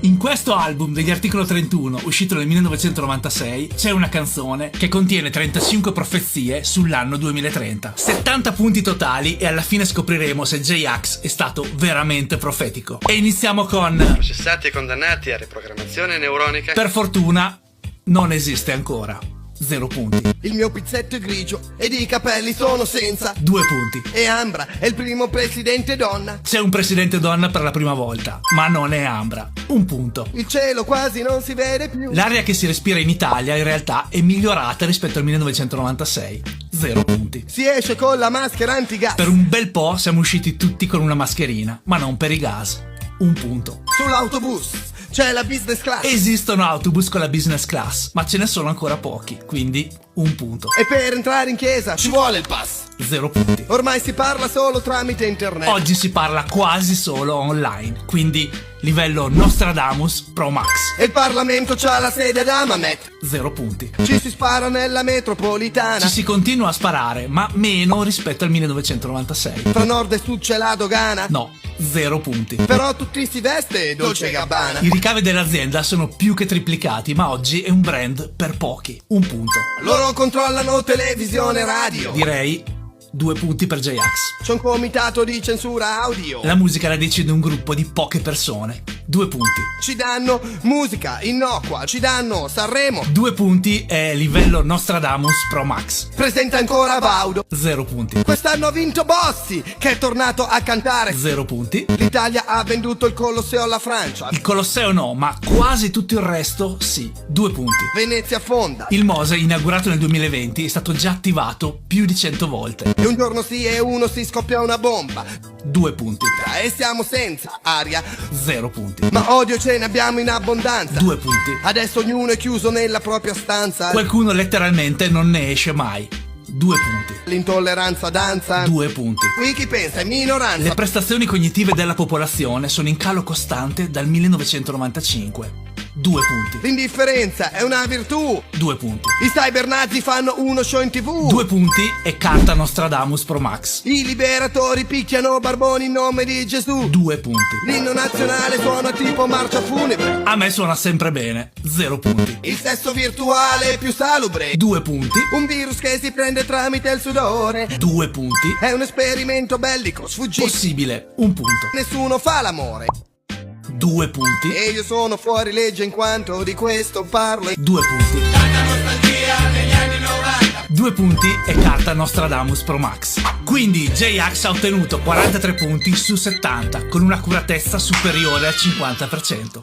In questo album degli Articolo 31, uscito nel 1996, c'è una canzone che contiene 35 profezie sull'anno 2030. 70 punti totali e alla fine scopriremo se J-Ax è stato veramente profetico. E iniziamo con... Processati e condannati a riprogrammazione neuronica. Per fortuna, non esiste ancora. 0 punti. Il mio pizzetto è grigio ed i capelli sono senza. 2 punti. E Ambra è il primo presidente donna. C'è un presidente donna per la prima volta, ma non è Ambra. 1 punto. Il cielo quasi non si vede più. L'aria che si respira in Italia in realtà è migliorata rispetto al 1996. 0 punti. Si esce con la maschera antigas. Per un bel po' siamo usciti tutti con una mascherina, ma non per i gas. 1 punto. Sull'autobus c'è la business class. Esistono autobus con la business class, ma ce ne sono ancora pochi, quindi 1 punto. E per entrare in chiesa ci vuole il pass. 0 punti. Ormai si parla solo tramite internet. Oggi si parla quasi solo online, quindi livello Nostradamus Pro Max. E il Parlamento c'ha la sede ad Amamet. 0 punti. Ci si spara nella metropolitana. Ci si continua a sparare, ma meno rispetto al 1996. Tra nord e sud c'è la dogana. No, 0 punti. Però tutti si veste Dolce & Gabbana. I ricavi dell'azienda sono più che triplicati, ma oggi è un brand per pochi. 1 punto. Loro controllano televisione e radio. Direi 2 punti per J-Ax. C'è un comitato di censura audio. La musica la decide un gruppo di poche persone. 2 punti. Ci danno musica innocua, ci danno Sanremo. 2 punti è livello Nostradamus Pro Max. Presenta ancora Baudo. 0 punti. Quest'anno ha vinto Bossi, che è tornato a cantare. 0 punti. L'Italia ha venduto il Colosseo alla Francia. Il Colosseo no, ma quasi tutto il resto sì. 2 punti. Venezia fonda. Il Mose, inaugurato nel 2020, è stato già attivato più di 100 volte. E un giorno sì e uno si scoppia una bomba. 2 punti. E siamo senza aria. 0 punti. Ma odio ce ne abbiamo in abbondanza. 2 punti. Adesso ognuno è chiuso nella propria stanza. Qualcuno letteralmente non ne esce mai. 2 punti. L'intolleranza danza. 2 punti. Qui chi pensa è minoranza. Le prestazioni cognitive della popolazione sono in calo costante dal 1995. 2 punti. L'indifferenza è una virtù. 2 punti. I cybernazi fanno uno show in TV. 2 punti e carta Nostradamus Pro Max. I liberatori picchiano barboni in nome di Gesù. 2 punti. L'inno nazionale suona tipo marcia funebre. A me suona sempre bene. 0 punti. Il sesso virtuale è più salubre. 2 punti. Un virus che si prende tramite il sudore. 2 punti. È un esperimento bellico sfuggito. Possibile. 1 punto. Nessuno fa l'amore. 2 punti. E io sono fuori legge in quanto di questo parlo. 2 punti. 2 punti e carta Nostradamus Pro Max. Quindi J-Ax ha ottenuto 43 punti su 70 con un'accuratezza superiore al 50%.